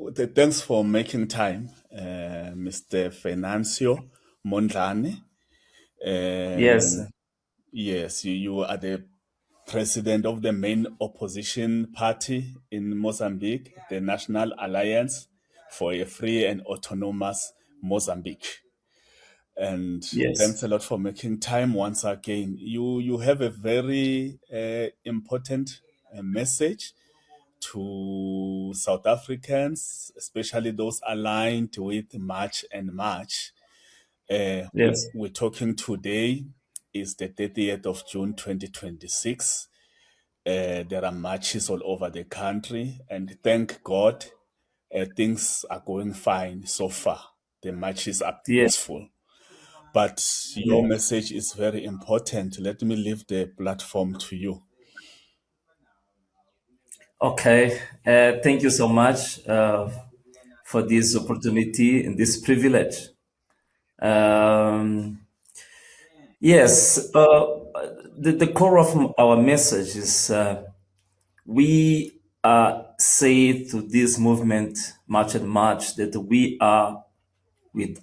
Thanks for making time, Mr. Venâncio Mondlane. Yes, Yes, you are the president of the main opposition party in Mozambique, the National Alliance for a Free and Autonomous Mozambique. And thanks yes, a lot for making time once again. You have a very important message to South Africans, especially those aligned with March and March. yes, We're talking today is the 30th of June 2026. There are marches all over the country, and thank God things are going fine so far. The marches are yes, peaceful. But your yes. message is very important. Let me leave the platform to you. Okay. Thank you so much for this opportunity and this privilege. Um, yes, the core of our message is we say to this movement, March and March, that we are with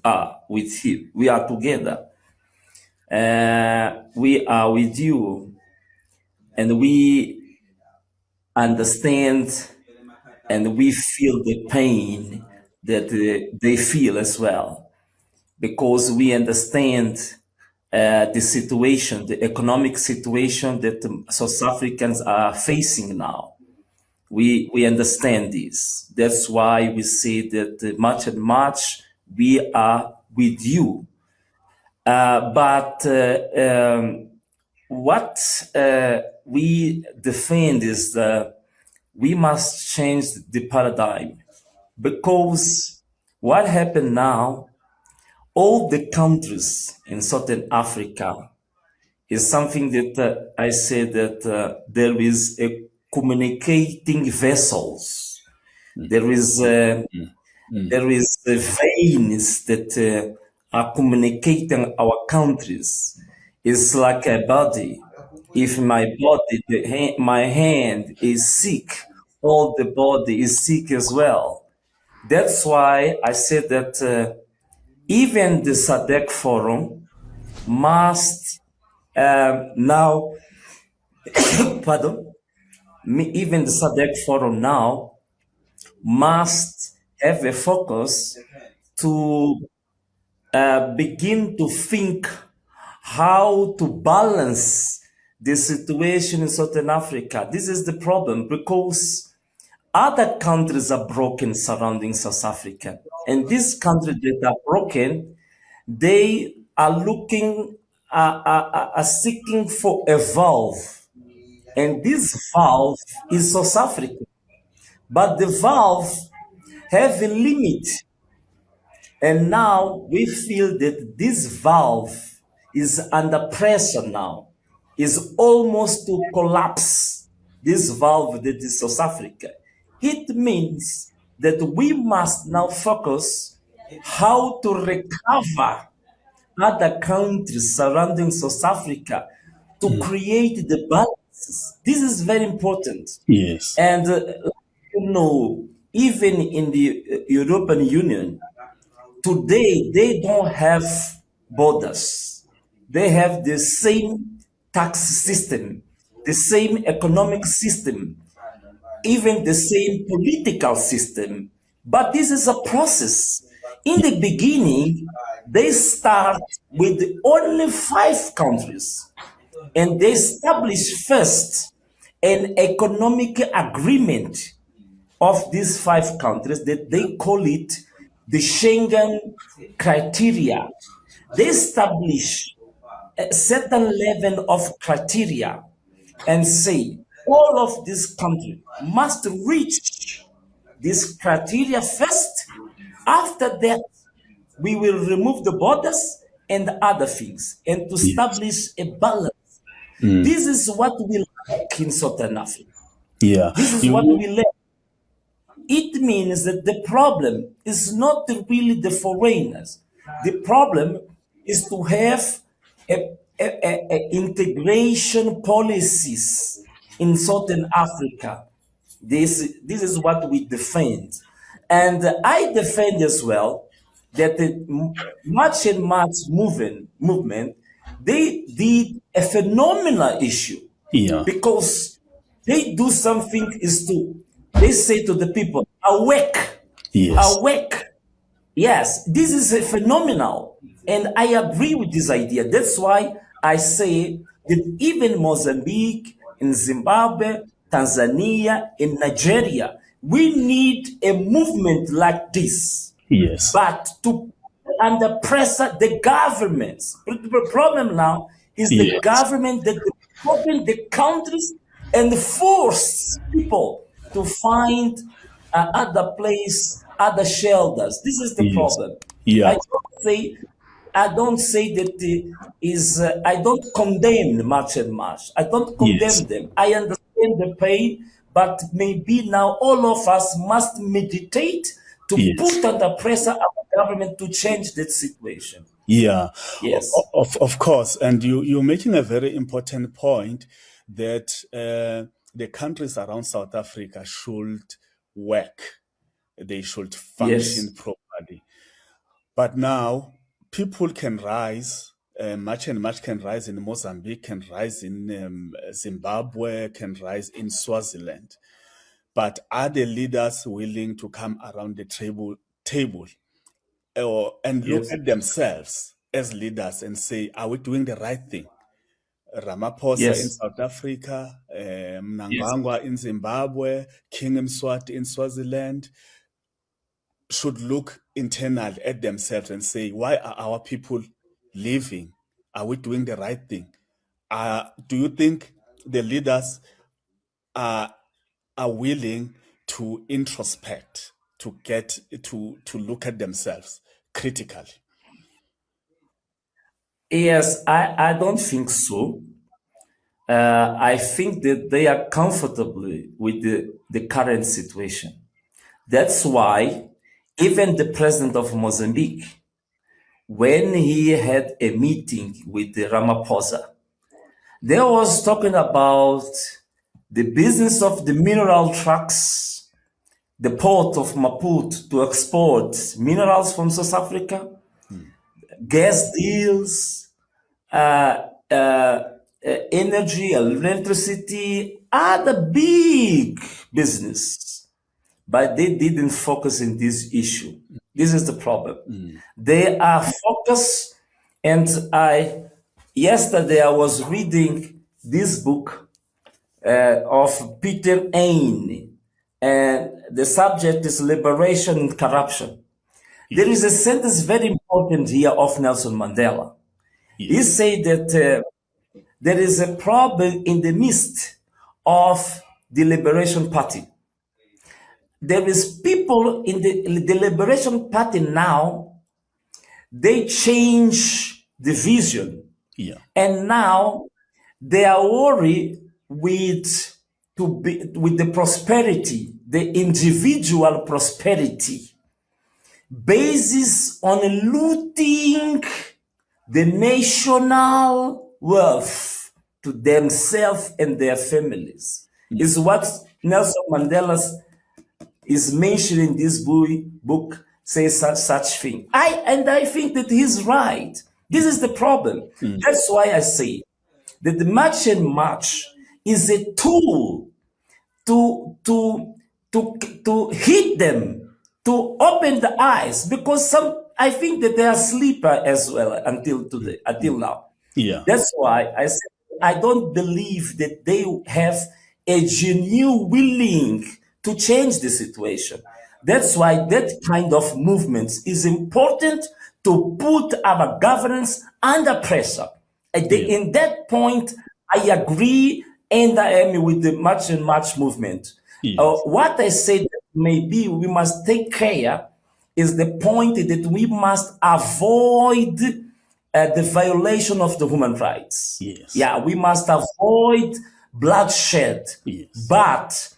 Him. We are together. We are with you, and we understand and we feel the pain that they feel as well, because we understand the situation, the economic situation that South Africans are facing now. We understand this. That's why we say that March and March, we are with you. But what we defend is that we must change the paradigm, because what happened now, all the countries in Southern Africa is something that I say that there is a communicating vessels. There is veins that are communicating our countries. It's like a body. If my body, my hand is sick, all the body is sick as well. That's why I said that even the SADC forum must now, pardon, even the SADC forum now must have a focus to begin to think how to balance the situation in Southern Africa. This is the problem, because other countries are broken surrounding South Africa. And these countries that are broken, they are looking, are seeking for a valve. And this valve is South Africa. But the valve have a limit. And now we feel that this valve is under pressure now, is almost to collapse. This valve that is South Africa. It means that we must now focus how to recover other countries surrounding South Africa to create the balances. This is very important. Yes. And even in the European Union, today, they don't have borders. They have the same tax system, the same economic system, even the same political system. But this is a process. In the beginning, they start with only 5 countries, and they establish first an economic agreement of these 5 countries that they call it the Schengen criteria. They establish a certain level of criteria and say all of these countries must reach this criteria first. After that, we will remove the borders and other things and to Yes. establish a balance. This is what we lack in Southern Africa. Yeah. This is what You. we lack. It means that the problem is not really the foreigners. The problem is to have a integration policies in Southern Africa. This is what we defend. And I defend as well that the March and March movement, they did a phenomenal issue. Yeah. Because they do something they say to the people, awake, Yes. awake. Yes, this is a phenomenal. And I agree with this idea. That's why I say that even Mozambique, in Zimbabwe, Tanzania, in Nigeria, we need a movement like this. Yes. But to put under pressure the governments. The problem now is the Yes. government that open the countries and force people to find other place, other shelters. This is the Yes. problem. Yeah. I don't say that I don't condemn March and March. I don't Yes. condemn them. I understand the pain, but maybe now all of us must meditate to Yes. put under pressure our government to change that situation. Yeah, Yes. of course. And you're making a very important point that the countries around South Africa should work. They should function Yes. properly. But now people can rise. Much and much can rise in Mozambique, can rise in Zimbabwe, can rise in Swaziland. But are the leaders willing to come around the table and look Yes. at themselves as leaders and say, are we doing the right thing? Ramaphosa in Yes. South Africa, Yes. Mnangagwa in Zimbabwe, King Mswati in Swaziland should look internally at themselves and say, why are our people leaving? Are we doing the right thing? Do you think the leaders are willing to introspect, to get to look at themselves critically? Yes, I don't think so. I think that they are comfortably with the current situation. That's why even the president of Mozambique, when he had a meeting with the Ramaphosa, they was talking about the business of the mineral trucks, the port of Maputo to export minerals from South Africa, gas deals, energy, electricity, other big business, but they didn't focus in this issue. This is the problem. They are focused, and yesterday I was reading this book of Peter Aine, and the subject is liberation and corruption. There is a sentence very important here of Nelson Mandela. He said that there is a problem in the midst of the Liberation Party. There is people in the Liberation Party now, they change the vision. Yeah. And now they are worried with the prosperity, the individual prosperity, basis on looting the national wealth to themselves and their families. Is what Nelson Mandela is mentioning in this book, says such thing. I think that he's right. This is the problem. That's why I say that the March and March is a tool to hit them, to open the eyes, because I think that they are sleeper as well until now. Yeah. That's why I say I don't believe that they have a genuine willing to change the situation. That's why that kind of movement is important to put our governance under pressure. In that point, I agree and I am with the March and March movement. Yes. What I said, maybe we must take care is the point that we must avoid the violation of the human rights. Yes. Yeah, we must avoid bloodshed. Yes. But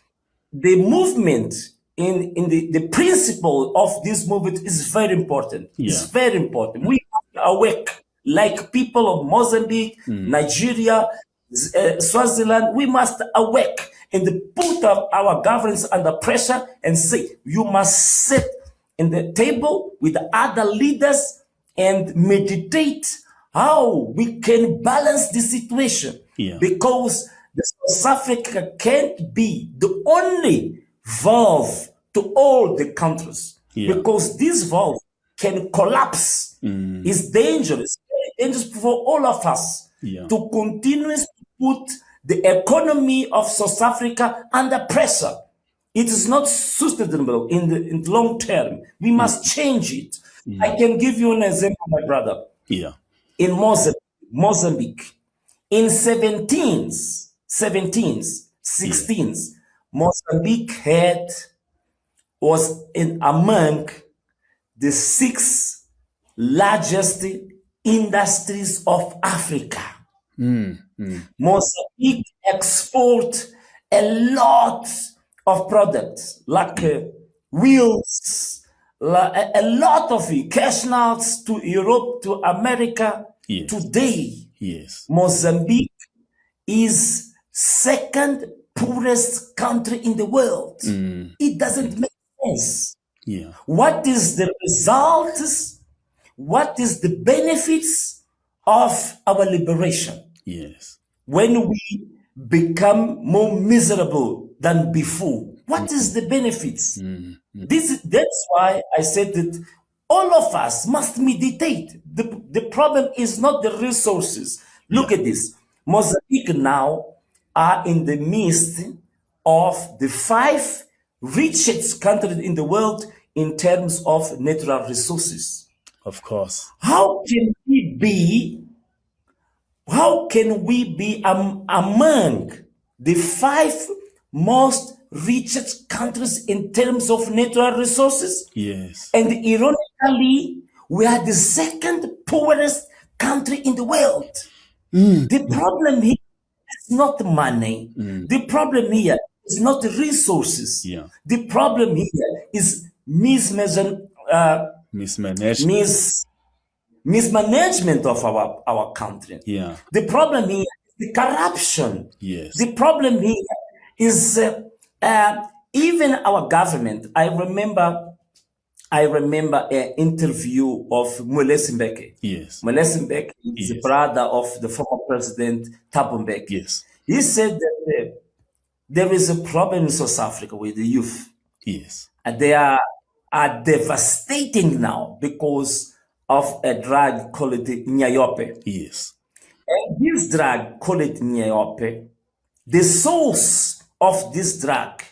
the movement in the principle of this movement is very important. Yeah. It's very important. We are awake like people of Mozambique, Nigeria, Swaziland, we must awake and put our governments under pressure and say, you must sit in the table with other leaders and meditate how we can balance the situation. Yeah. Because South Africa can't be the only valve to all the countries. Yeah. Because this valve can collapse. It's dangerous. Very dangerous for all of us to continuously put the economy of South Africa under pressure. It is not sustainable in the long term. We must change it. I can give you an example, my brother. Yeah. In Mozambique, in 16th, Mozambique was among the 6 largest industries of Africa. Mozambique export a lot of products like wheels, a lot of cash nuts to Europe, to America. Yes. Today, Yes. Mozambique is second poorest country in the world. It doesn't make sense. Yeah. What is the results? What is the benefits of our liberation? Yes. When we become more miserable than before, what is the benefits? That's why I said that all of us must meditate. The problem is not the resources. Look at this. Mozambique now are in the midst of the 5 richest countries in the world in terms of natural resources. Of course. How can we be among the 5 most richest countries in terms of natural resources? Yes. And ironically, we are the second poorest country in the world. The problem here is not money. The problem here is not resources. Yeah. The problem here is mismanagement of our country. Yeah. The problem here is the corruption. Yes. The problem here is even our government. I remember an interview of Mwelesi Mbeki. Yes. Mwelesi Mbeki is the brother of the former president Thabo Mbeki. Yes. He said that there is a problem in South Africa with the youth. Yes. And they are devastating now because of a drug called Nyayope. Yes. And this drug called Nyayope, the source of this drug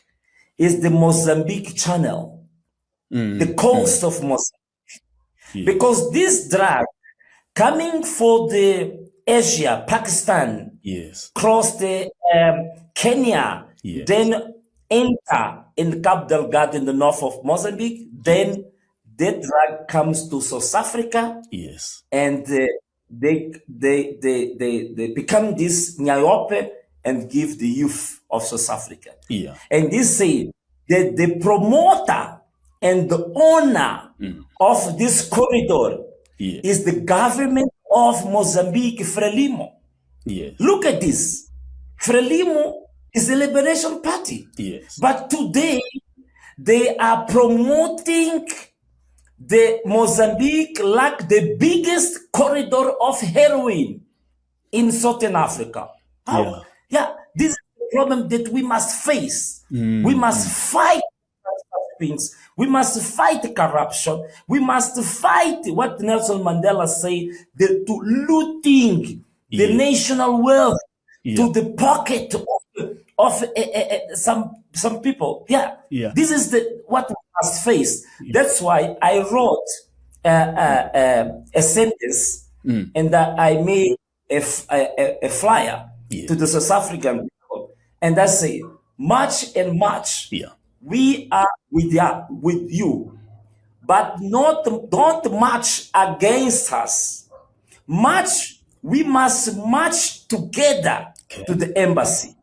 is the Mozambique Channel, the coast of Mozambique. Yeah. Because this drug coming for the Asia, Pakistan, Yes. cross the Kenya, Yes. then enter in Cabo Delgado in the north of Mozambique, then that drug comes to South Africa, Yes. and they become this Nyayope and give the youth of South Africa. Yeah. And they say that the promoter and the owner of this corridor Yes. is the government of Mozambique, Frelimo. Yes. Look at this. Frelimo is the Liberation Party. Yes. But today, they are promoting the Mozambique like the biggest corridor of heroin in Southern Africa. How? Yeah, this is the problem that we must face. We must fight things. We must fight corruption. We must fight what Nelson Mandela said, the looting the national wealth to the pocket of some people. This is what we must face. That's why I wrote a sentence and I made a flyer to the South African people, and I say, march and march. We are with you, but don't march against us. March. We must march together to the embassy.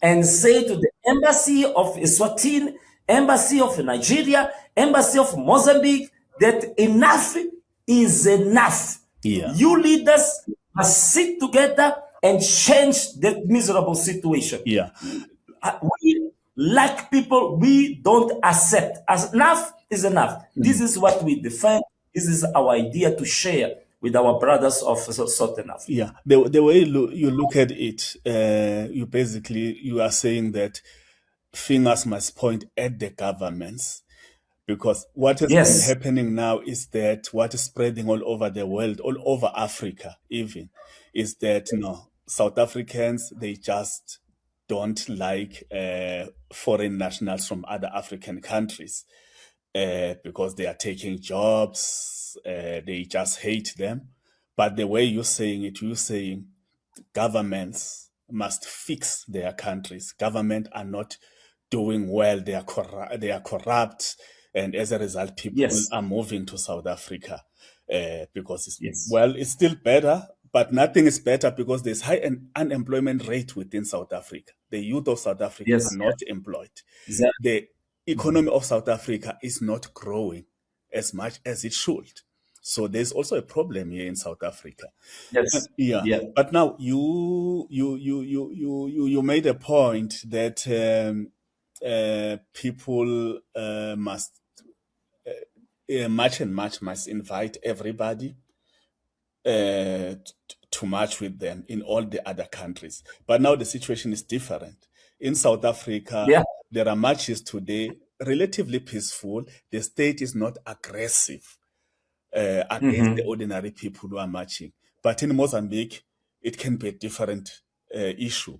And say to the embassy of Eswatini, embassy of Nigeria, embassy of Mozambique, that enough is enough. You leaders must sit together and change that miserable situation. Yeah. We, like people, we don't accept. As enough is enough. This is what we defend. This is our idea to share with our brothers of Southern Africa. Yeah, the way you look at it, you are saying that fingers must point at the governments, because what has been happening now is that what is spreading all over the world, all over Africa even, is that South Africans, they just don't like foreign nationals from other African countries because they are taking jobs, they just hate them. But the way you're saying governments must fix their countries. Government are not doing well. They are corrupt, and as a result, people are moving to South Africa because it's still better, but nothing is better because there's high unemployment rate within South Africa. The youth of South Africa are not employed. The economy of South Africa is not growing as much as it should. So there's also a problem here in South Africa. But now you made a point that people must must invite everybody to march with them in all the other countries. But now the situation is different. In South Africa, there are marches today, relatively peaceful. The state is not aggressive against the ordinary people who are marching. But in Mozambique, it can be a different issue.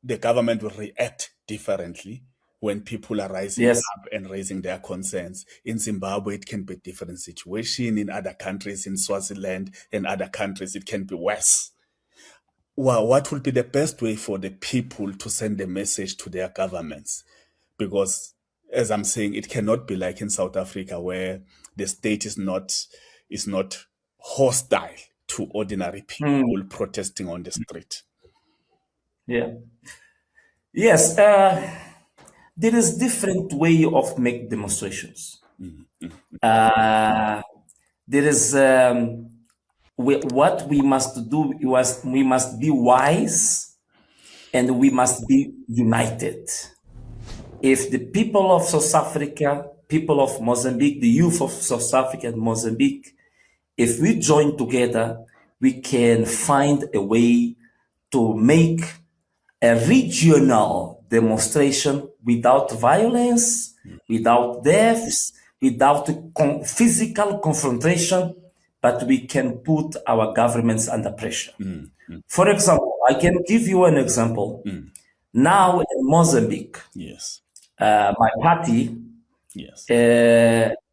The government will react differently when people are rising up and raising their concerns. In Zimbabwe, it can be a different situation. In other countries, in Swaziland and other countries, it can be worse. Well, what will be the best way for the people to send a message to their governments? Because, as I'm saying, it cannot be like in South Africa, where the state is not hostile to ordinary people protesting on the street. Yes, there is different way of make demonstrations. There is what we must do. We must be wise, and we must be united. If the people of South Africa, people of Mozambique, the youth of South Africa and Mozambique, if we join together, we can find a way to make a regional demonstration without violence, without deaths, without physical confrontation, but we can put our governments under pressure. For example, I can give you an example. Now in Mozambique, my party,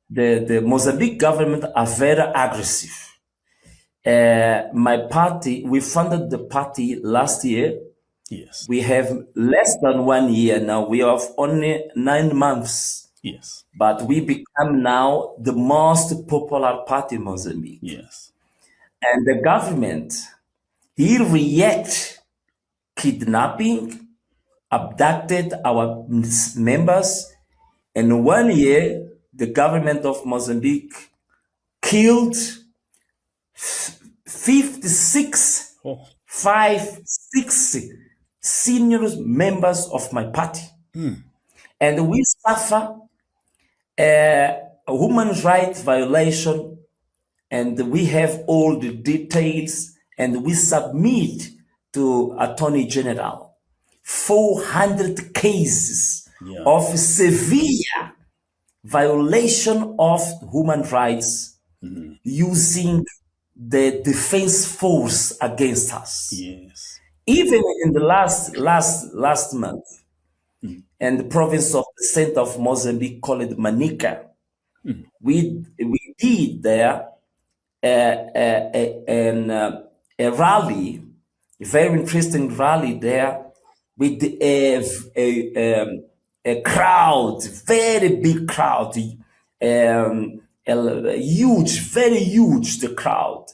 the Mozambique government are very aggressive. My party, we funded the party last year. We have less than 1 year now. We have only 9 months. But we become now the most popular party in Mozambique. And the government, he react kidnapping, abducted our members. And 1 year, the government of Mozambique killed 56 senior members of my party. And we suffer a human rights violation, and we have all the details, and we submit to Attorney General 400 cases of severe violation of human rights using the defense force against us. Even in the last month, in the province of the center of Mozambique called Manica, we did there a rally, a very interesting rally there with a crowd, very big crowd, huge, very huge the crowd.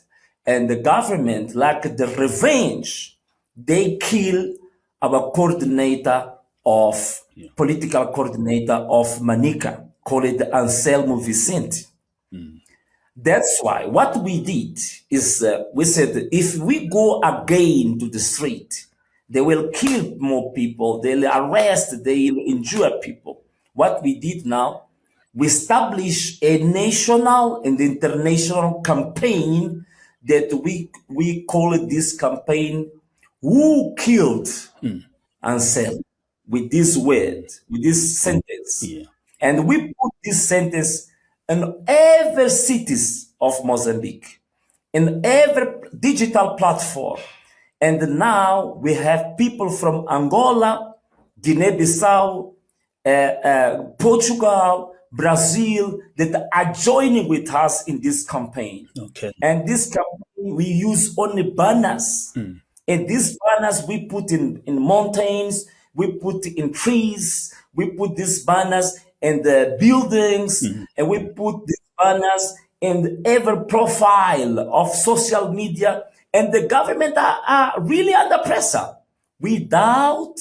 And the government, like the revenge, they kill our coordinator of, political coordinator of Manica, called Anselmo Vicente. That's why what we did is we said if we go again to the street, they will kill more people, they'll arrest, they'll injure people. What we did now, we established a national and international campaign that we call it this campaign, Who Killed Ansel, with this word, with this sentence. Yeah. And we put this sentence in every cities of Mozambique, in every digital platform. And now we have people from Angola, Guinea-Bissau, Portugal, Brazil that are joining with us in this campaign. Okay. And this campaign, we use only banners. And these banners we put in mountains, we put in trees, we put these banners in the buildings, and we put these banners in every profile of social media. And the government are really under pressure without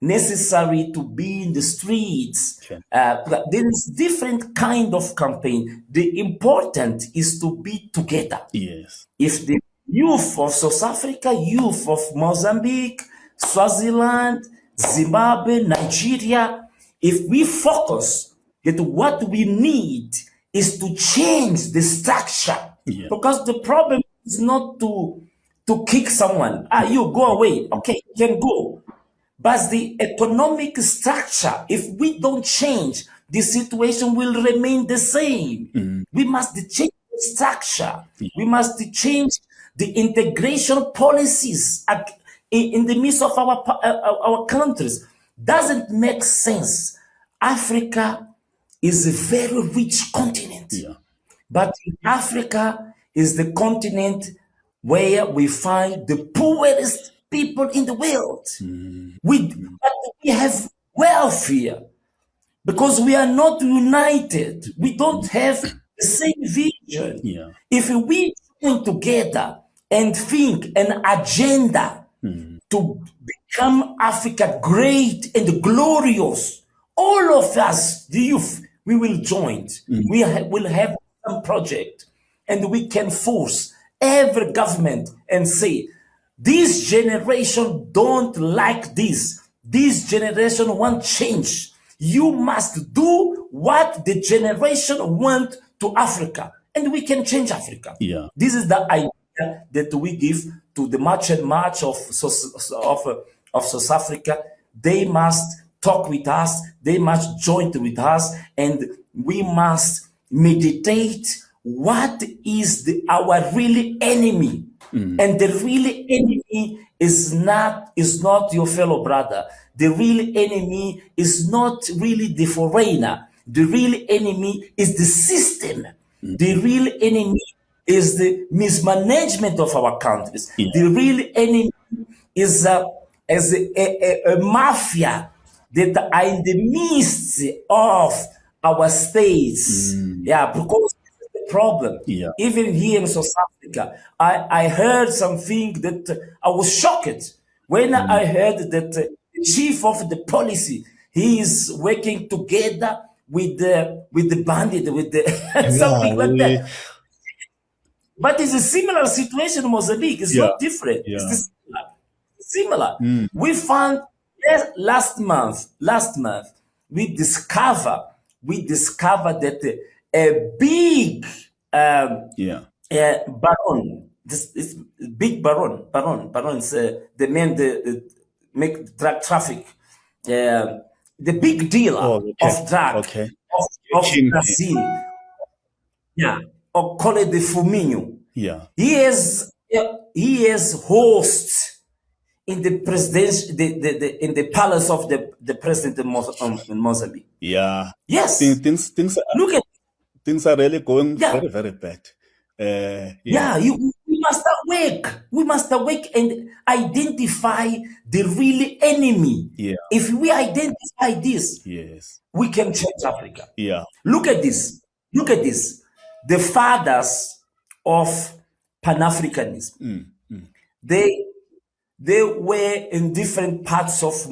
necessary to be in the streets. Okay. There is different kind of campaign. The important is to be together. Yes. If the youth of South Africa, youth of Mozambique, Swaziland, Zimbabwe, Nigeria, if we focus that what we need is to change the structure, because the problem is not to kick someone. You go away. Okay, you can go. But the economic structure, if we don't change, the situation will remain the same. We must change the structure. We must change the integration policies in the midst of our countries. Doesn't make sense. Africa is a very rich continent. But Africa is the continent where we find the poorest people in the world. But we have wealth here because we are not united. We don't have the same vision. If we join together and think an agenda to become Africa great and glorious, all of us, the youth, we will join. We will have some project, and we can force every government and say, this generation don't like this. This generation want change. You must do what the generation want to Africa, and we can change Africa. This is the idea that we give to the March and March of South Africa. They must talk with us. They must join with us, and we must meditate what is our really enemy. And the really enemy is not your fellow brother. The real enemy is not really the foreigner. The real enemy is the system. The real enemy is the mismanagement of our countries. The real enemy is a mafia that are in the midst of our states. Because problem. Even here in South Africa, I heard something that I was shocked when I heard that the chief of the policy, he is working together with the bandit, with the something like that. But it's a similar situation in Mozambique. It's not different. It's similar. We found last month we discovered that a big baron, this big baron is the man that make drug traffic, the big dealer of drug of Brazil, or call it the Fuminho. He is host in the in the palace of the president in Mozambique. Yes. Look at. Things are really going very, very bad. We must awake. We must awake and identify the real enemy. If we identify this, we can change Africa. Look at this. Look at this. The fathers of Pan-Africanism. They were in different parts of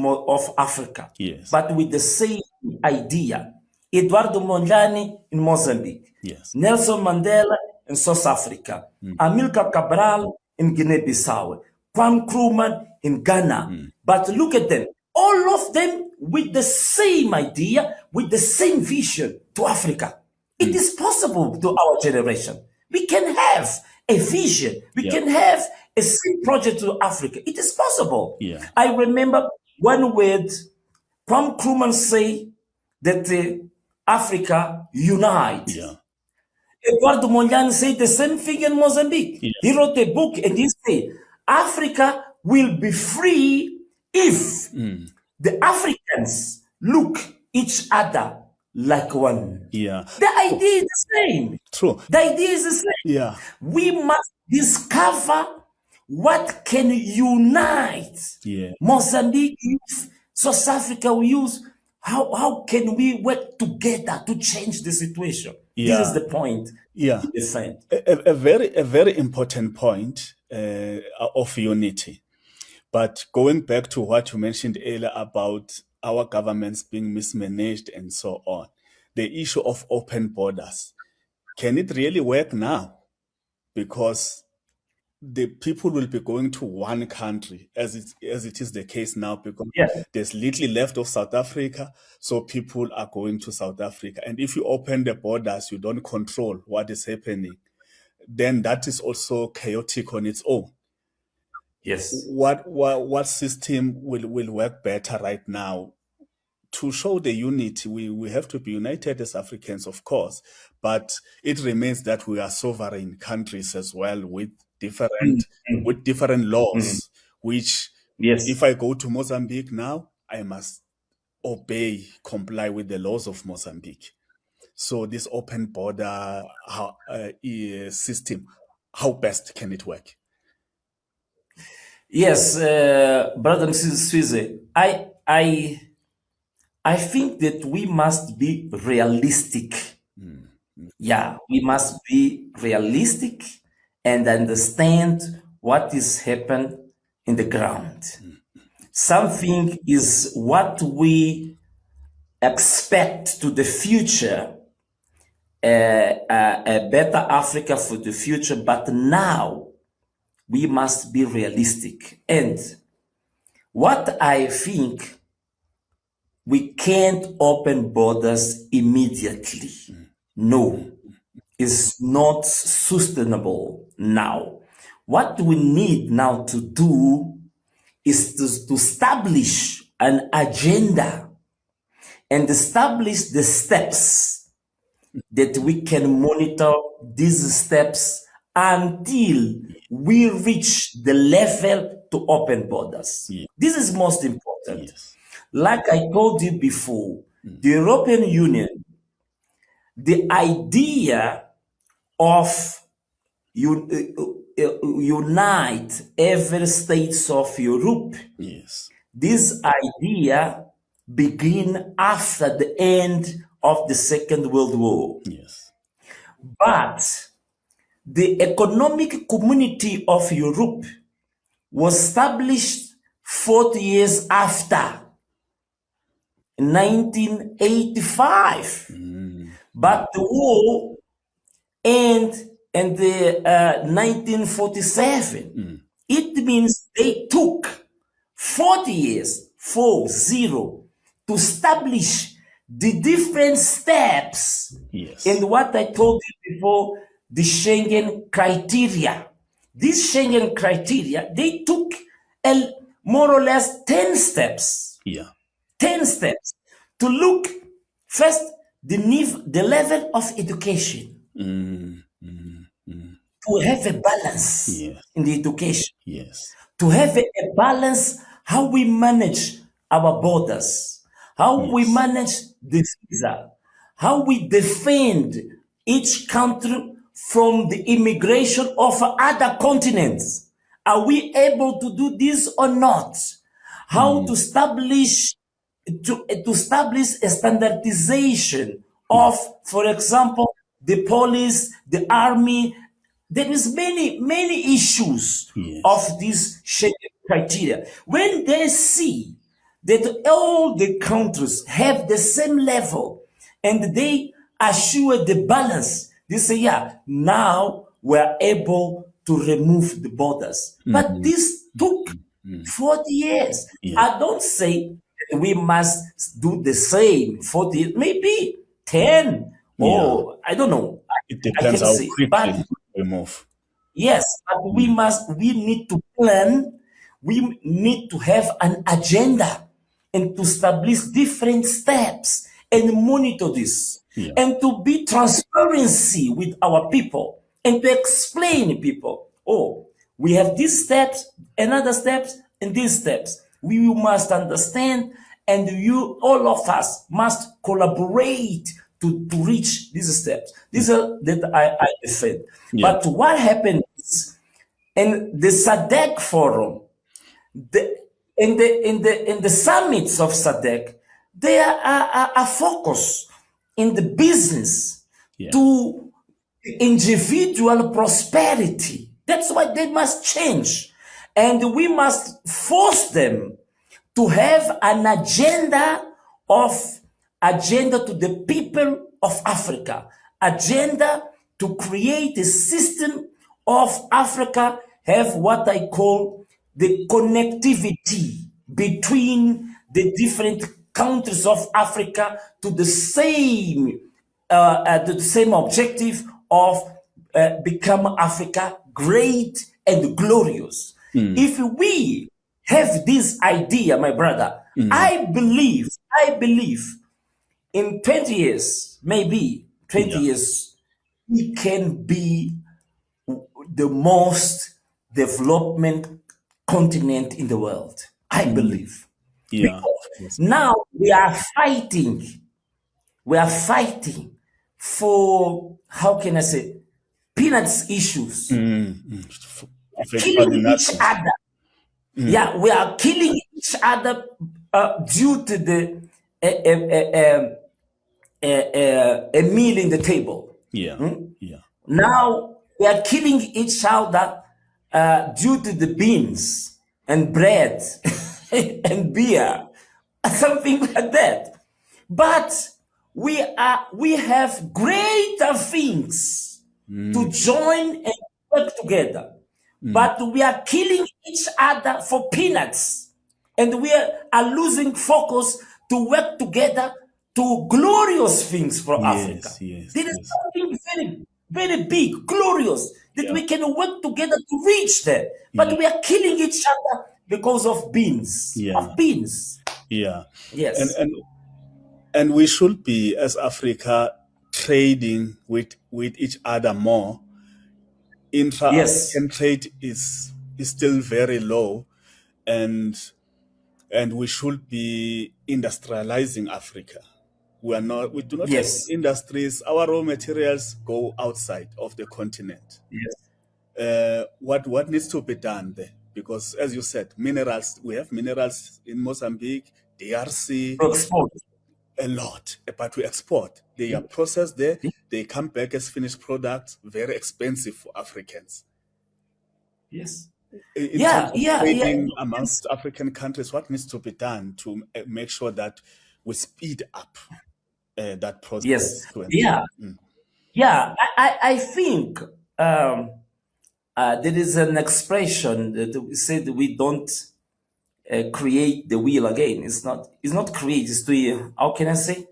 Africa, but with the same idea. Eduardo Mondlane in Mozambique, Yes. Nelson Mandela in South Africa, Amilcar Cabral in Guinea-Bissau, Kwame Nkrumah in Ghana. But look at them, all of them with the same idea, with the same vision to Africa. It is possible to our generation. We can have a vision. We can have a same project to Africa. It is possible. Yeah. I remember one word Kwame Nkrumah say that Africa unite. Yeah. Eduardo Mondlane said the same thing in Mozambique. Yeah. He wrote a book and he said, Africa will be free if the Africans look each other like one. Yeah. The idea is the same. True. The idea is the same. Yeah. We must discover what can unite Yeah. Mozambique youth, South Africa youth. How can we work together to change the situation? Yeah. This is the point. Yeah. Defend. A very important point of unity. But going back to what you mentioned earlier about our governments being mismanaged and so on, the issue of open borders, can it really work now? Because the people will be going to one country as it is the case now, because there's little left of South Africa, so people are going to South Africa. And if you open the borders, you don't control what is happening, then that is also chaotic on its own. Yes. What system will work better right now? To show the unity, we have to be united as Africans, of course, but it remains that we are sovereign countries as well with different laws, which if I go to Mozambique now, I must comply with the laws of Mozambique. So this open border system, how best can it work? Yes, brother Mrs. Swize, I think that we must be realistic. Yeah, we must be realistic and understand what is happening in the ground. Something is what we expect to the future, a better Africa for the future, but now we must be realistic. And what I think, we can't open borders immediately. No, it's not sustainable now. What we need now to do is to establish an agenda and establish the steps that we can monitor these steps until we reach the level to open borders. This is most important. Like I told you before, the European Union, the idea of unite every states of Europe, this idea began after the end of the Second World War. But the Economic Community of Europe was established 40 years after, 1985. But the war ended in the 1947. It means they took 40 years, 40, to establish the different steps. And what I told you before, the Schengen criteria. This Schengen criteria, they took more or less 10 steps. 10 steps to look first the level of education, to have a balance in the education, to have a balance how we manage our borders, how we manage the visa, how we defend each country from the immigration of other continents. Are we able to do this or not? How to establish a standardization of, for example, the police, the army. There is many issues of this Schengen criteria. When they see that all the countries have the same level and they assure the balance. They say, yeah, now we're able to remove the borders. But this took 40 years. Yeah. I don't say we must do the same 40 years, maybe 10 or I don't know. It I depends can how say, quickly but we move. yes, but we need to plan. We need to have an agenda and to establish different steps and monitor this Yeah. and to be transparency with our people and to explain people, oh, we have these steps, another steps, and these steps. We must understand, and you, all of us, must collaborate to reach these steps. These are that I defend. Yeah. But what happened is, in the SADC forum, in the summits of SADC, there are a focus in the business to individual prosperity. That's why they must change. And we must force them to have an agenda to the people of Africa, agenda to create a system of Africa, have what I call the connectivity between the different countries of Africa to the same objective of become Africa great and glorious. If we have this idea, my brother, I believe in 20 years, maybe 20 years, we can be the most development continent in the world. I believe. Yeah. Because now we are fighting for, how can I say, peanuts issues. Killing each other. Yeah, we are killing each other due to the a meal in the table. Yeah. Now we are killing each other due to the beans and bread and beer, something like that. But we have greater things to join and work together. But we are killing each other for peanuts, and we are losing focus to work together to glorious things for Africa. There is something very, very big, glorious, that we can work together to reach there. But we are killing each other because of beans. Of beans. Yeah. Yes. And we should be, as Africa, trading with each other more. Intra-African trade is still very low, and we should be industrializing Africa. We do not have industries. Our raw materials go outside of the continent. What needs to be done there? Because, as you said, minerals, we have minerals in Mozambique, DRC, a lot, but we export. They are processed there. They come back as finished products, very expensive for Africans. Yes. In terms of trading amongst African countries, what needs to be done to make sure that we speed up that process? I think there is an expression that we said we don't create the wheel again. It's not create. It's to, how can I say?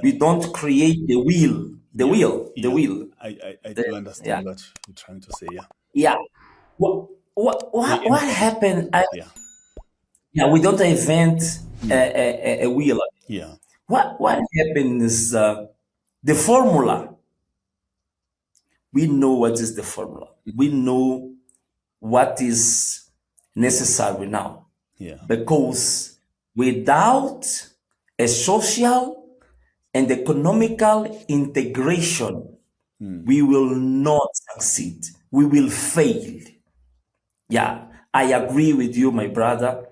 We don't create the wheel. The wheel. I do understand what you're trying to say. What happened? We don't invent a wheel. What happened is the formula. We know what is the formula. We know what is necessary now. Because without a social and economical integration, we will not succeed. We will fail. I agree with you, my brother.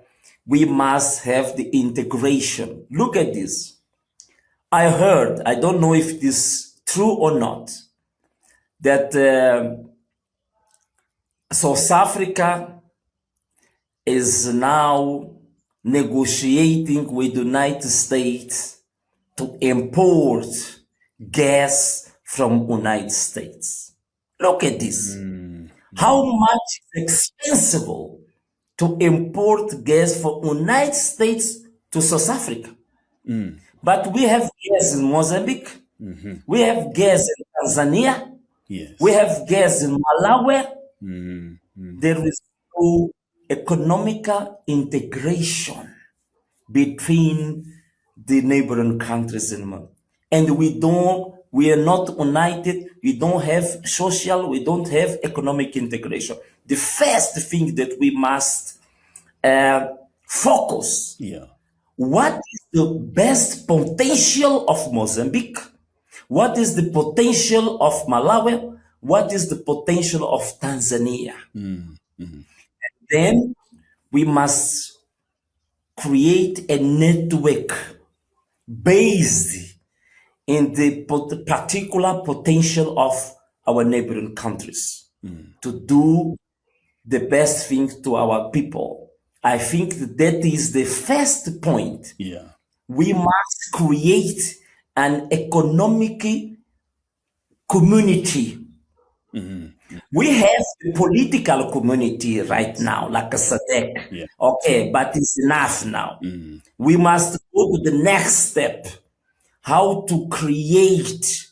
We must have the integration. Look at this. I heard, I don't know if this is true or not, that South Africa is now negotiating with the United States to import gas from United States. Look at this. How much is expensive to import gas from United States to South Africa? But we have gas in Mozambique. We have gas in Tanzania. Yes. We have gas in Malawi. There is no economical integration between the neighboring countries and we are not united. We don't have social, we don't have economic integration. The first thing that we must focus, what is the best potential of Mozambique? What is the potential of Malawi? What is the potential of Tanzania? Then we must create a network based in the particular potential of our neighboring countries to do the best thing to our people. I think that is the first point. We must create an economic community. We have the political community right now, like a SADC. Okay, but it's enough now. We must go to the next step, how to create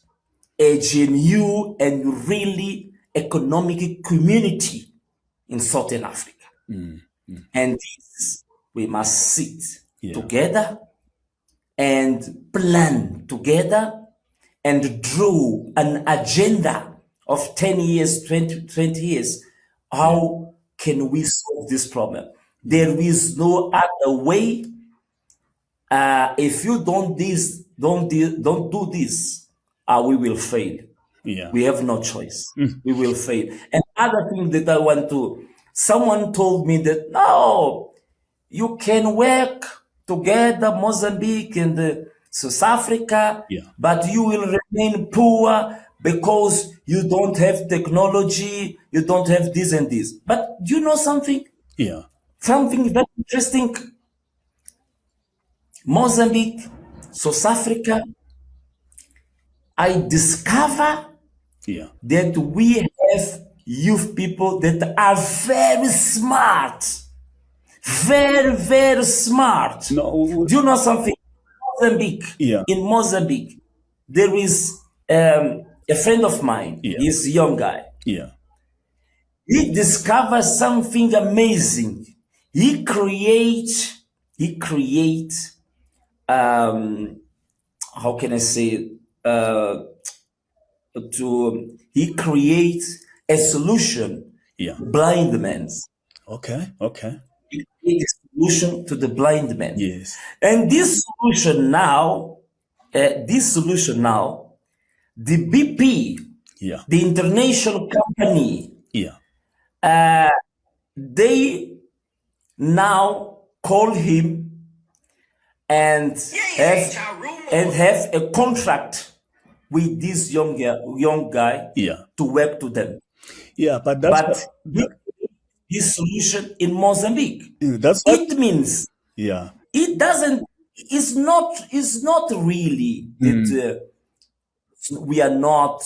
a genuine and really economic community in Southern Africa. And this, we must sit together and plan together and draw an agenda of 10 years, 20 years. How can we solve this problem? There is no other way. If you don't do this, we will fail. We have no choice. We will fail. And other thing that I want to, someone told me that, no, you can work together, Mozambique and South Africa, but you will remain poor because you don't have technology, you don't have this and this. But do you know something? Something very interesting. Mozambique, South Africa, I discover that we have youth people that are very smart. Very, very smart. Do you know something? Mozambique. In Mozambique, there is a friend of mine. He's a young guy. He discovers something amazing. He creates how can I say it? He creates a solution. Blind men's. Okay. He creates a solution to the blind man. And this solution now, the BP, the international company, they now call him and have a contract with this young guy to work to them. But this solution in Mozambique, it means it doesn't. It's not really that we are not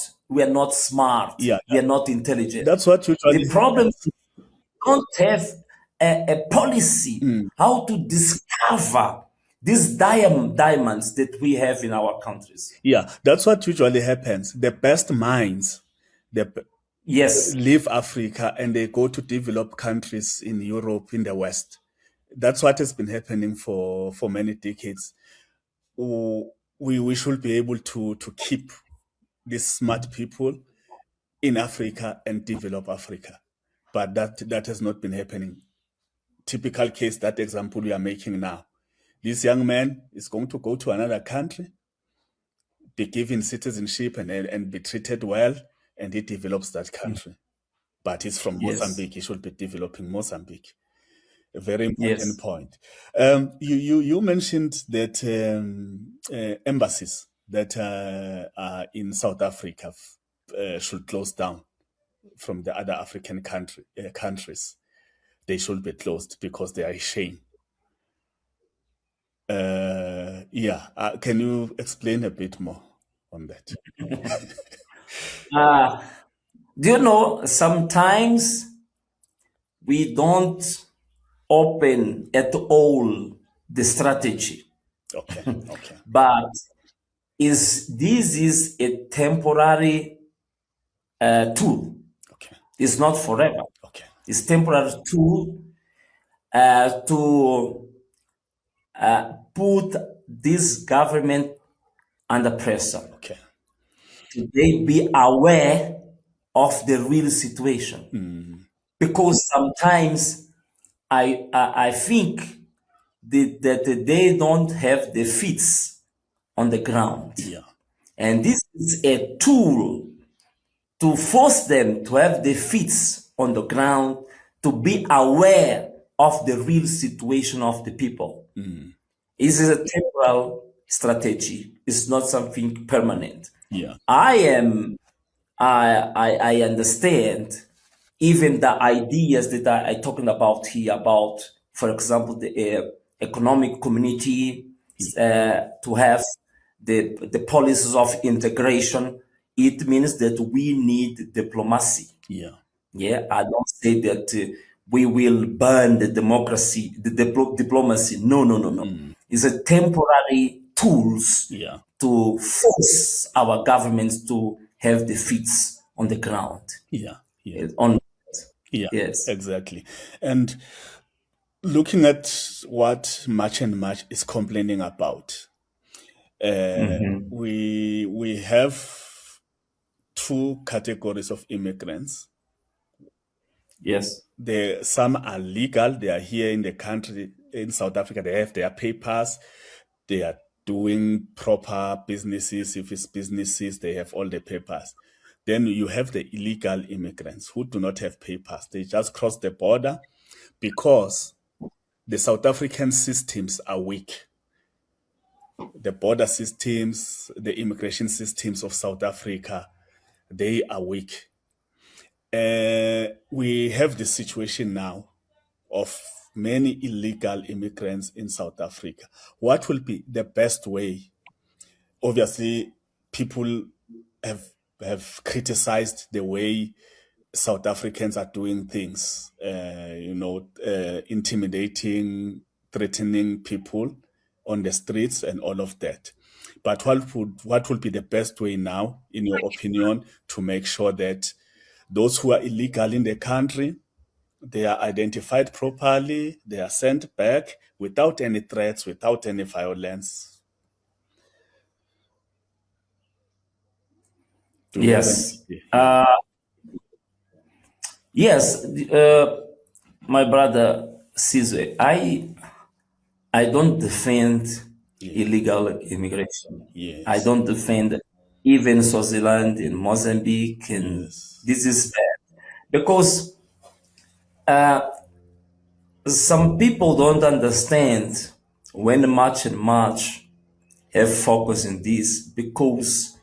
smart. We are not intelligent. That's what the problem is we don't have a policy how to discover these diamonds that we have in our countries. That's what usually happens. The best minds, leave Africa and they go to developed countries in Europe, in the West. That's what has been happening for many decades. We should be able to keep these smart people in Africa and develop Africa. But that has not been happening. Typical case, that example we are making now. This young man is going to go to another country, be given citizenship and be treated well, and he develops that country. But he's from Mozambique. He should be developing Mozambique. A very important point. You mentioned that embassies that are in South Africa should close down from the other African countries. They should be closed because they are a shame. Can you explain a bit more on that. Do you know, sometimes we don't open at all the strategy, Okay. Okay. but this is a temporary tool. Okay. It's not forever. Okay. It's temporary tool to put this government under pressure. Okay. They be aware of the real situation, because sometimes I think that they don't have the feet on the ground, Yeah. and this is a tool to force them to have the feet on the ground, to be aware of the real situation of the people. This is a temporal strategy. It's not something permanent. Yeah. I understand even the ideas that I'm talking about here about, for example, the economic community, to have the policies of integration. It means that we need diplomacy. Yeah. Yeah, I don't say that we will burn the democracy, the diplomacy. No, no, no, no. It's a temporary tools Yeah. to force our governments to have the feet on the ground. Yeah. Yeah. Yeah, yes, Exactly. And looking at what March and March is complaining about, we have two categories of immigrants. yes, Some are legal, they are here in the country, in South Africa, they have their papers, they are doing proper businesses. If it's businesses, they have all the papers. Then you have the illegal immigrants who do not have papers. They just cross the border because the South African systems are weak. The border systems, the immigration systems of South Africa, they are weak. We have the situation now of many illegal immigrants in South Africa. What will be the best way? Obviously, people have criticized the way South Africans are doing things, intimidating, threatening people on the streets and all of that. But what would be the best way now, in your opinion, to make sure that those who are illegal in the country, they are identified properly, they are sent back without any threats, without any violence? Do you have yes, any? Yeah. yes. My brother Caesar, I don't defend illegal immigration. Yes. I don't defend even Swaziland and Mozambique, and this is bad because some people don't understand when March and March have focus in this, because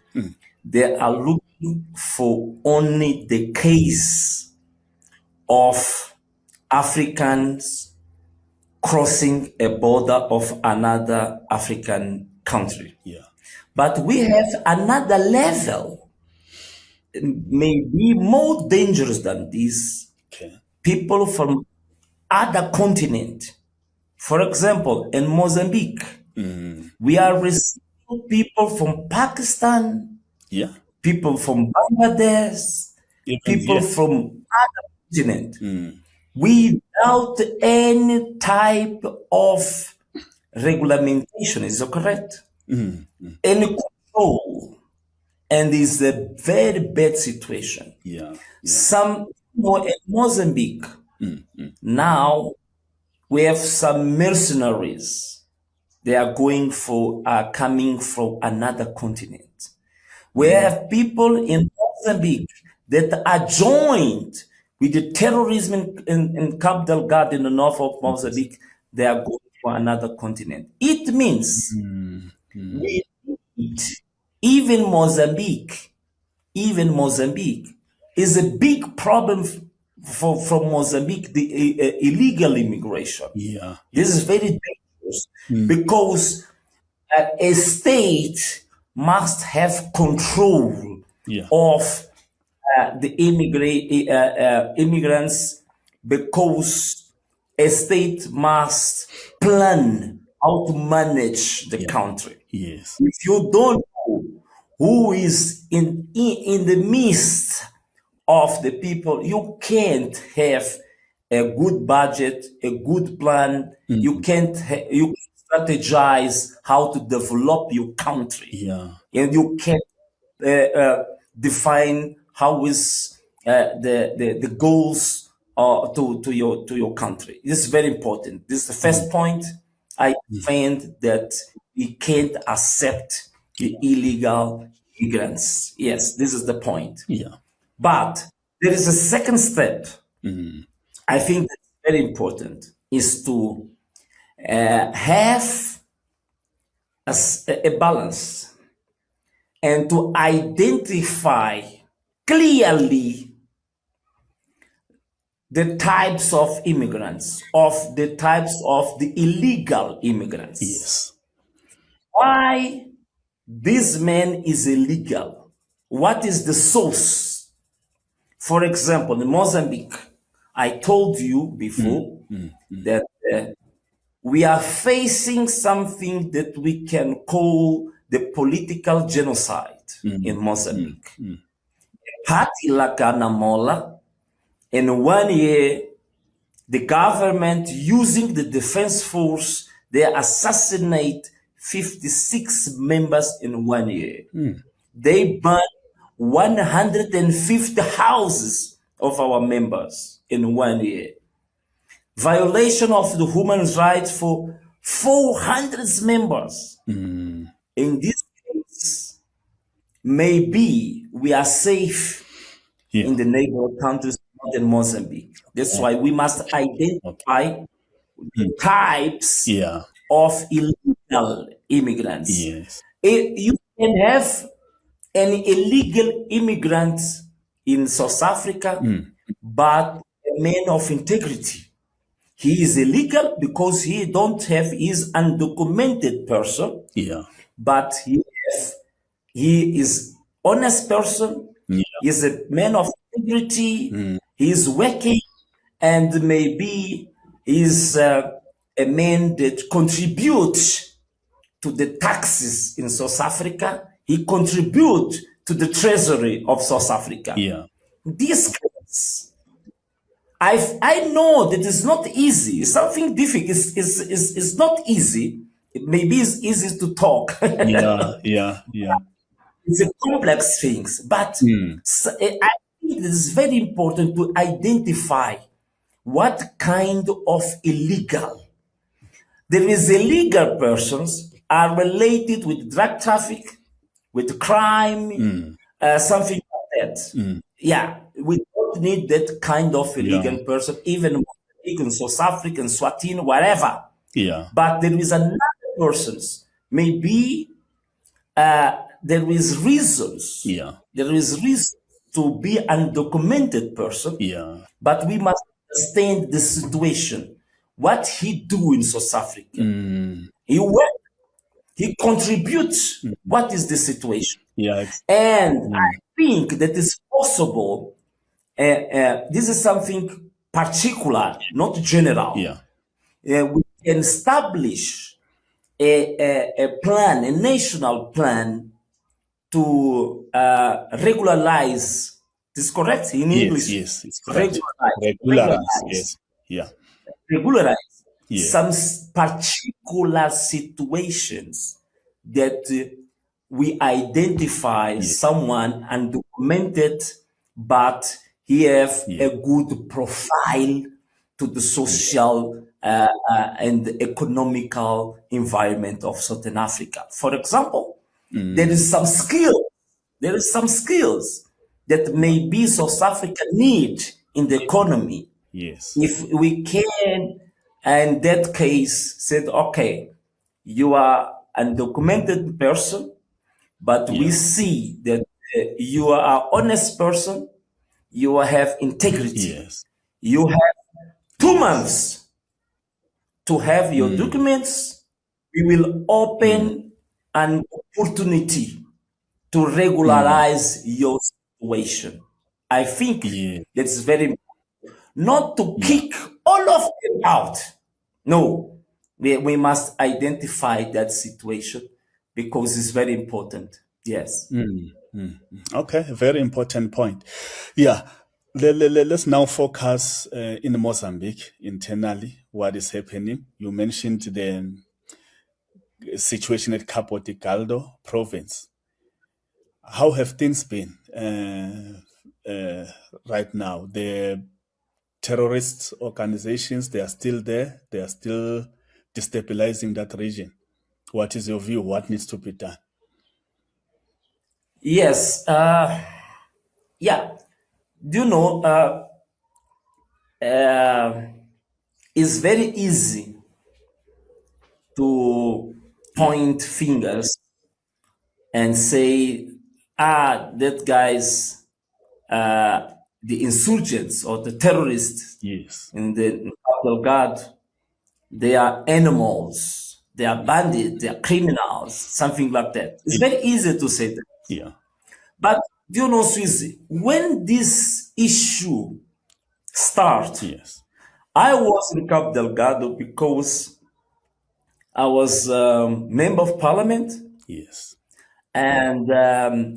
they are looking for only the case of Africans crossing a border of another African country. Yeah. But we have another level, maybe more dangerous than this. Okay. People from other continent. For example, in Mozambique, we are receiving people from Pakistan, Yeah. people from Bangladesh, Even people here. from other continent, without any type of regulation. Is that correct? Any control, and it's a very bad situation. Yeah. Some more in Mozambique now, we have some mercenaries. They are coming from another continent. We have people in Mozambique that are joined with the terrorism in Cabo Delgado in the north of Mozambique. They are going for another continent. It means we need, even Mozambique is a big problem from Mozambique, the illegal immigration. Yeah. This is very dangerous because a state must have control of the immigrants, because a state must plan how to manage the country. Yes. If you don't know who is in the midst of the people, you can't have a good budget, a good plan. You can't strategize how to develop your country, and you can't define how is the goals to your country. This is very important. This is the first point. I find that we can't accept the illegal immigrants. Yes, this is the point. But there is a second step. I think that's very important, is to have a balance and to identify clearly the types of immigrants, of the types of the illegal immigrants. Yes. Why this man is illegal? What is the source? For example, in Mozambique, I told you before that we are facing something that we can call the political genocide in Mozambique. Party like Anamola, in 1 year, the government, using the defense force, they assassinate 56 members in 1 year. They burn 150 houses of our members in 1 year. Violation of the human rights for 400 members. In this case, maybe we are safe in the neighboring countries, not in Mozambique. That's why we must identify the types of illegal immigrants. You can have an illegal immigrant in South Africa, but a man of integrity. He is illegal because he is undocumented person. But he is honest person. He is a man of integrity. He is working, and maybe is a man that contributes to the taxes in South Africa. He contributes to the treasury of South Africa. This case, I know that it's not easy. Something difficult. It's not easy. Maybe it's easy to talk. It's a complex thing, but I think it is very important to identify what kind of illegal. There is illegal persons are related with drug traffic, with crime, something like that. We don't need that kind of illegal person, even in South Africa, Swatini, wherever. But there is another persons. Maybe there is reasons. There is reason to be undocumented person. But we must understand the situation. What he do in South Africa? He work. He contributes. What is the situation? And I think that is possible. This is something particular, not general. We can establish a plan, a national plan to regularize. This is correct in English? Yes, it's correct. Regularize. Regularize some particular situations that we identify someone undocumented, but he have a good profile to the social and economical environment of Southern Africa. For example, there is some skill. There is some skills that maybe South Africa need in the economy. If we can, in that case, said, okay, you are undocumented person, but we see that you are an honest person, you have integrity. You have 2 months to have your documents. We will open an opportunity to regularize your situation. I think Yeah. that's very important. Not to kick all of them out. No, we must identify that situation because it's very important. Yes. Okay, a very important point. Yeah, let's now focus in Mozambique internally, what is happening. You mentioned the situation at Cabo Delgado province. How have things been right now? The terrorist organizations, they are still there. They are still destabilizing that region. What is your view? What needs to be done? Yes. Yeah. Do you know? It's very easy to Yeah. point fingers and say, that guy's the insurgents or the terrorists Yes. in the Cabo Delgado, they are animals, they are bandits, they are criminals, something like that. It's very easy to say that. Yeah. But do you know, Swizzy, when this issue started, Yes. I was in Cabo Delgado because I was member of parliament, Yes. and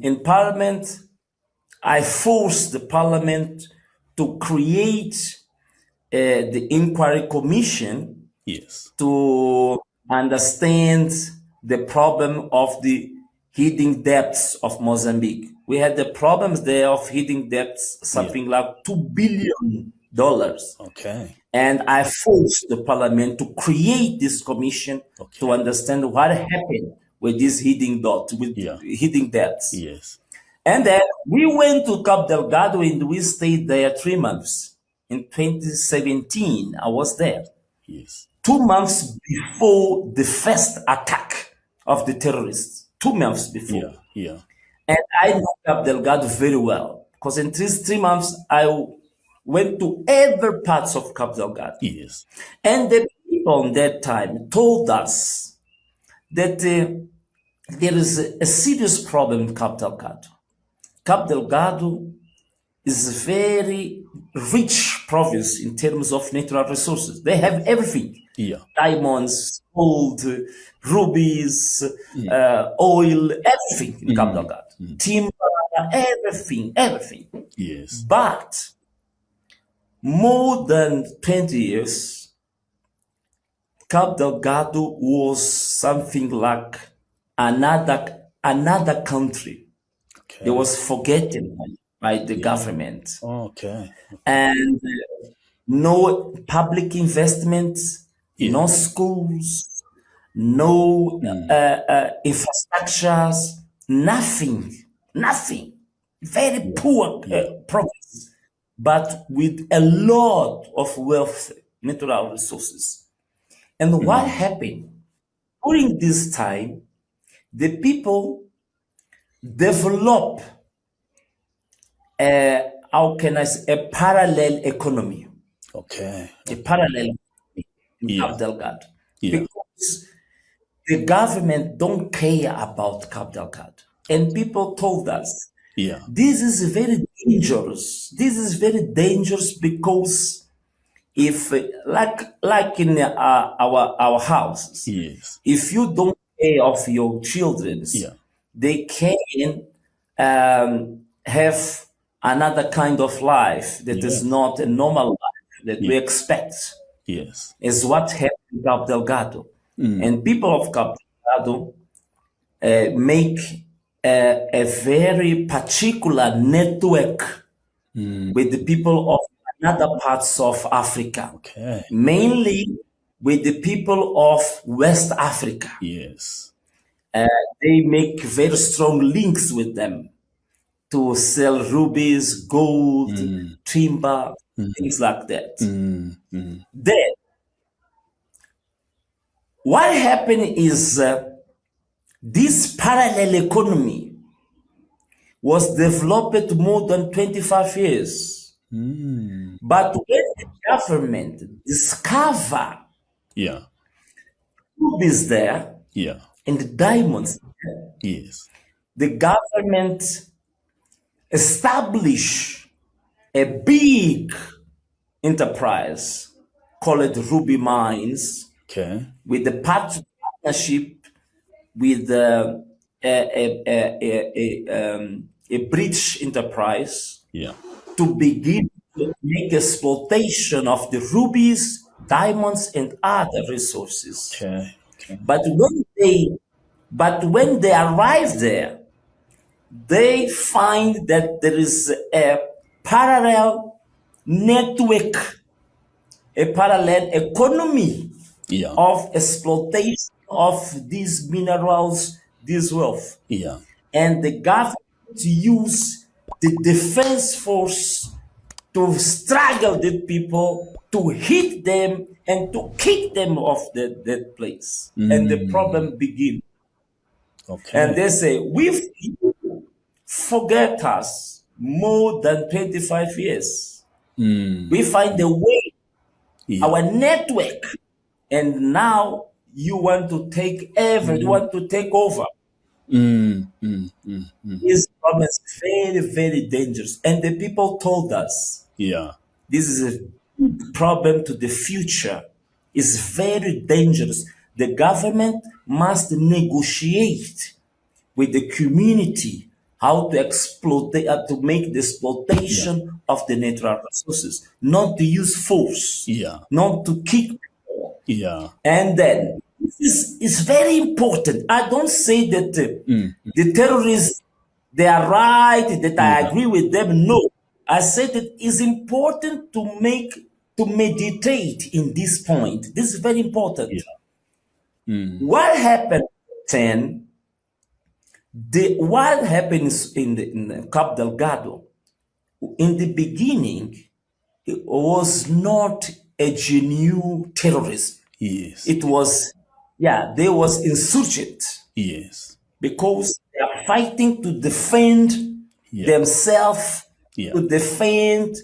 in parliament, I forced the parliament to create the inquiry commission Yes. to understand the problem of the hidden debts of Mozambique. We had the problems there of hidden debts, Yeah. something like $2 billion. Okay. And I forced the parliament to create this commission Okay. to understand what happened with these Yeah. hidden debts. Yes. And then we went to Cabo Delgado and we stayed there 3 months. In 2017, I was there. Yes. 2 months before the first attack of the terrorists. 2 months before. Yeah. Yeah. And I know Cabo Delgado very well because in 3 months I went to every parts of Cabo Delgado. Yes. And the people in that time told us that there is a serious problem in Cabo Delgado. Cabo Delgado is a very rich province in terms of natural resources. They have everything. Yeah. Diamonds, gold, rubies, oil, everything in Cabo Delgado. Timber, everything. Yes. But more than 20 years, Cabo Delgado was something like another country. Okay. It was forgotten by the government. Okay. And no public investments, Yeah. no schools, no infrastructures, nothing. Very poor province, but with a lot of wealth, natural resources. And what happened? During this time, the people develop how can I say, a parallel economy. Okay. A parallel in Yeah. Cabo Delgado. Yeah. Because the government don't care about Cabo Delgado. And people told us, Yeah. this is very dangerous. This is very dangerous because if, like in our houses, Yes. if you don't care of your children, Yeah. they can have another kind of life that is not a normal life that we expect. Yes. Is what happened in Cabo Delgado. And people of Cabo Delgado make a very particular network with the people of other parts of Africa, Okay. mainly with the people of West Africa. Yes. They make very strong links with them to sell rubies, gold, timber, things like that. Then, what happened is this parallel economy was developed more than 25 years. But when the government discover Yeah. rubies there Yeah. and diamonds there, Yes. the government established a big enterprise called Ruby Mines Okay. with the partnership with a British enterprise Yeah. to begin to make exploitation of the rubies, diamonds, and other resources. Okay. Okay. But when they arrive there, they find that there is a parallel network, a parallel economy Yeah. of exploitation of these minerals, this wealth. Yeah. And the government use the defense force to struggle the people, to hit them, and to kick them off that place. And the problem begins. Okay. And they say, we forget us more than 25 years. We find a way, Yeah. our network, and now you want to take you want to take over. This problem is very, very dangerous. And the people told us Yeah. this is a big problem to the future. It's very dangerous. The government must negotiate with the community how to exploit, to make the exploitation of the natural resources, not to use force, Yeah. not to kick people. Yeah. And then this is very important. I don't say that the terrorists, they are right, that I agree with them. No, I said that it's important to meditate in this point. This is very important. Yeah. What happened then? What happens in the Cap Delgado? In the beginning, it was not a genuine terrorism. Yes. It was, they was insurgent Yes. because they are fighting to defend themselves, Yeah. to defend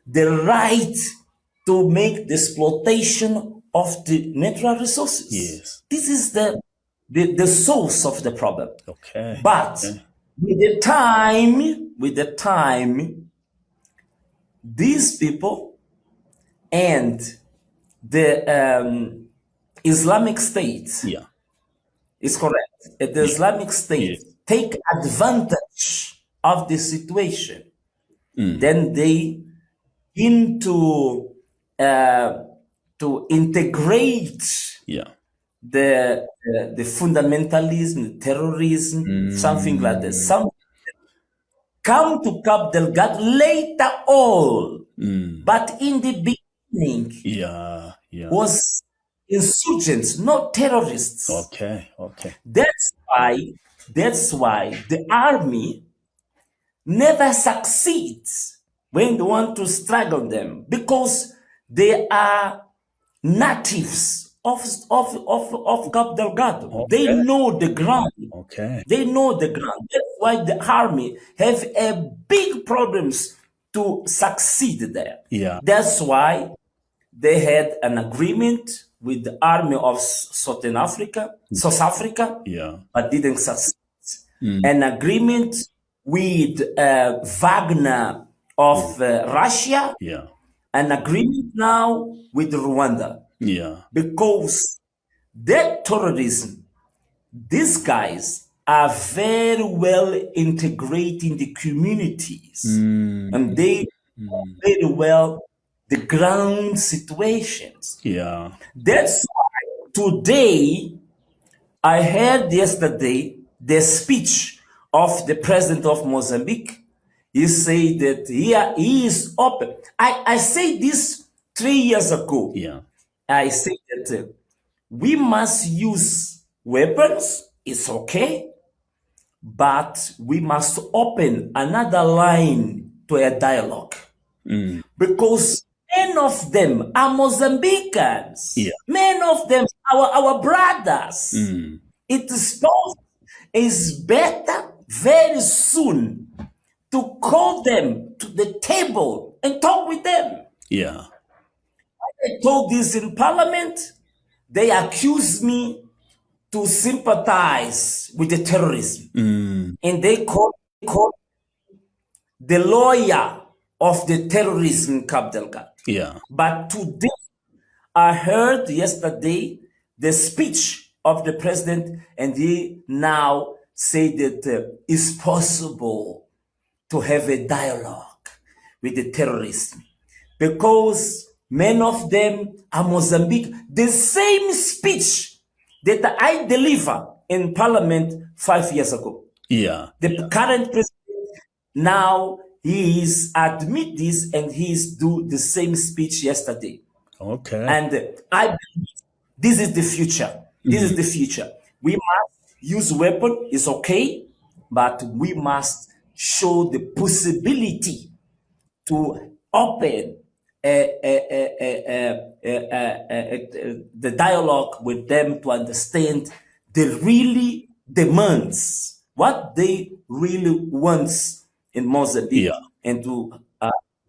the right to make the exploitation of the natural resources. Yes. This is the source of the problem. Okay. But Okay. with the time, these people and the Islamic State Yeah. is correct. The Islamic State take advantage of the situation. Then they begin to integrate the fundamentalism, the terrorism, something like that. Some come to Cap Delgado later on, but in the beginning, was insurgents, not terrorists. Okay. Okay. That's why the army never succeeds when they want to struggle them, because they are natives of Cap Delgado. Okay. They know the ground. Okay. They know the ground. That's why the army have a big problems to succeed there. Yeah. That's why they had an agreement with the army of South Africa, but didn't succeed. An agreement with Wagner of Russia, an agreement now with Rwanda. Because that terrorism, these guys are very well integrated in the communities, and they know very well the ground situations. That's why today, I heard yesterday the speech of the president of Mozambique. He said that he is open. I said this 3 years ago. I said that we must use weapons, it's okay, but we must open another line to a dialogue. Because many of them are Mozambicans. Many of them are our brothers. It is better very soon to call them to the table and talk with them. I told this in Parliament. They accused me to sympathize with the terrorism. and they call the lawyer of the terrorism in Cabo Delgado. Yeah. But today, I heard yesterday the speech of the president, and he now say that it's possible to have a dialogue with the terrorists because many of them are Mozambique. The same speech that I delivered in Parliament 5 years ago. Yeah. The current president now he is admit this and he is do the same speech yesterday. Okay. And I believe this is the future. This is the future. We must use weapon, it's okay, but we must show the possibility to open the dialogue with them to understand the really demands, what they really wants in Mozambique, Yeah. and to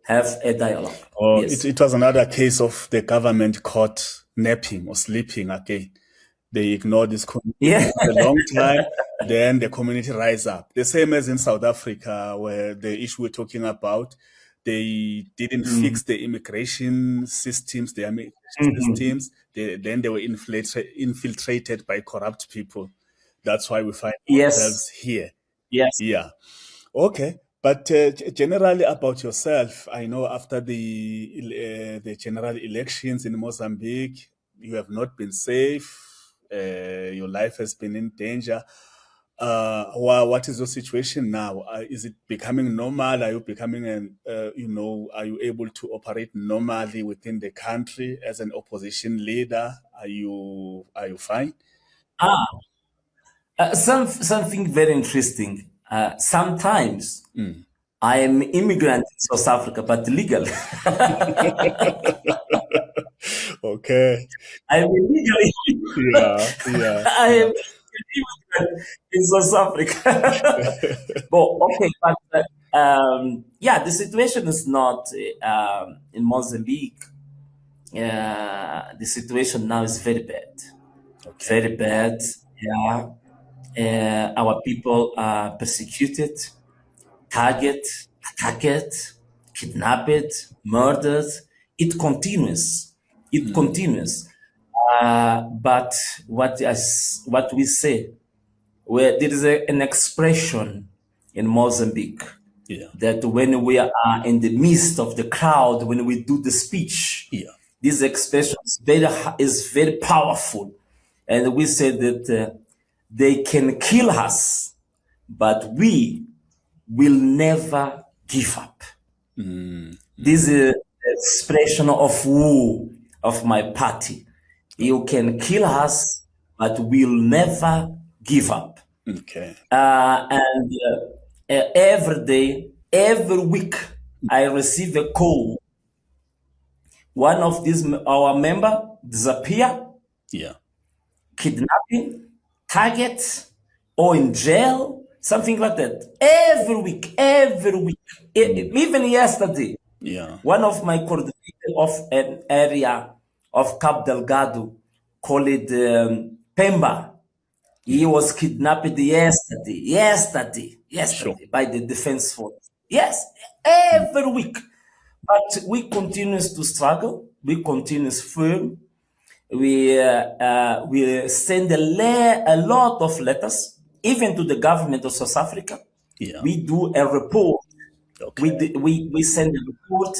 have a dialogue. Oh, Yes. it was another case of the government caught napping or sleeping again. They ignored this community Yeah. for a long time. Then the community rise up. The same as in South Africa, where the issue we're talking about, they didn't fix the immigration systems, the immigration systems. Then they were infiltrated by corrupt people. That's why we find ourselves here. Yes. Yeah. Okay. But generally about yourself, I know after the general elections in Mozambique, you have not been safe. Your life has been in danger. What is your situation now? Is it becoming normal? Are you becoming are you able to operate normally within the country as an opposition leader? Are you fine? Something very interesting. Sometimes I am immigrant in South Africa, but legal. Okay. I am illegally. Yeah. I am immigrant in South Africa. But the situation is not in Mozambique. The situation now is very bad. Okay. Very bad. Yeah. Our people are persecuted, attacked, kidnapped, murdered. It continues. It continues. But what we say, where there is an expression in Mozambique that when we are in the midst of the crowd, when we do the speech, this expression is very powerful, and we say that they can kill us, but we will never give up. This is expression of war of my party. You can kill us, but we'll never give up. Okay. And every day, every week, I receive a call. One of these our member disappear, kidnapping, target, or in jail, something like that. Every week. Even yesterday, one of my coordinator of an area of Cabo Delgado called Pemba. He was kidnapped yesterday by the defense force. Yes, every week. But we continue to struggle. We continue firm. We send a lot of letters, even to the government of South Africa. We do a report. We send a report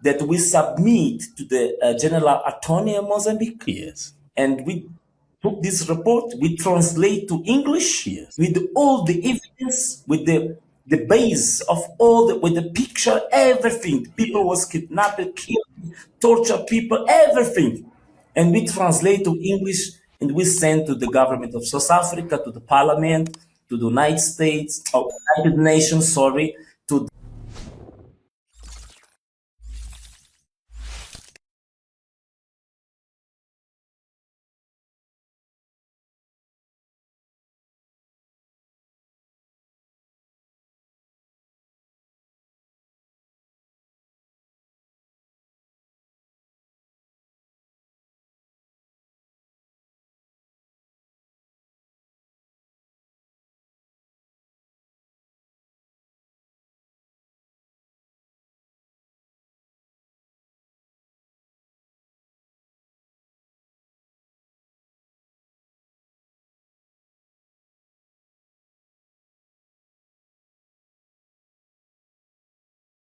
that we submit to the General Attorney of Mozambique. And we took this report, we translate to English with all the evidence, with the base of with the picture, everything. People was kidnapped, killed, tortured people, everything. And we translate to English and we send to the government of South Africa, to the parliament, to the United Nations,